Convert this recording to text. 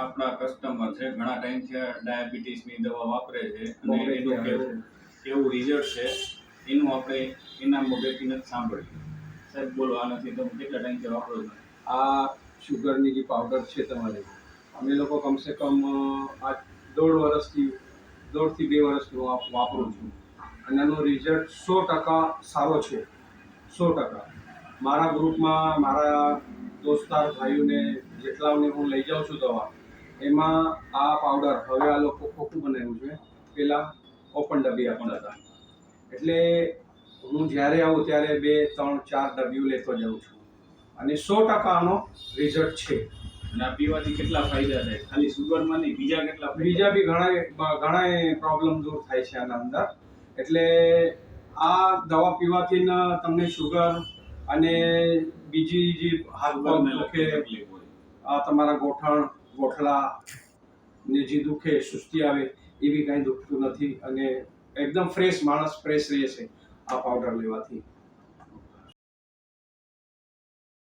આપણા કસ્ટમર છે, ઘણા ટાઈમથી ડાયાબિટીસની દવા વાપરે છે અને એનું કેવું રિઝલ્ટ છે એનું આપણે એના મોઢેથી નથી સાંભળ્યું. સાહેબ બોલો, આનાથી તમે કેટલા ટાઈમથી વાપરો છો? આ શુગરની જે પાવડર છે તમારી, અમે લોકો કમસે કમ આ 1.5 વર્ષથી વાપરું છું અને એનો રિઝલ્ટ 100% સારો છે. 100%. મારા ગ્રુપમાં મારા દોસ્તાર ભાઈઓને જેટલાઓને હું લઈ જાઉં છું દવા, એમાં આ પાવડર હવે આ લોકો ખોખું બનાવ્યું છે, પહેલાં ઓપન ડબ્બી આપતા હતા. એટલે હું જ્યારે આવું ત્યારે 2, 3, 4 ડબ્બીઓ લેતો જાઉં છું અને 100% આનો રિઝલ્ટ છે. અને આ પીવાથી કેટલા ફાયદા થાય? ખાલી સુગરમાં નહીં, બીજા કેટલા ફાયદા? બીજા બી ઘણા પ્રોબ્લેમ દૂર થાય છે આના અંદર. એટલે આ દવા પીવાથી તમને શુગર અને બીજી જે હાથ પગ દુખે, આ તમારા ગોઠલા ને જે દુખે, સુસ્તી આવે, એવી કાંઈ દુખતું નથી અને એકદમ ફ્રેશ માણસ ફ્રેશ રહે છે આ પાવડર લેવાથી.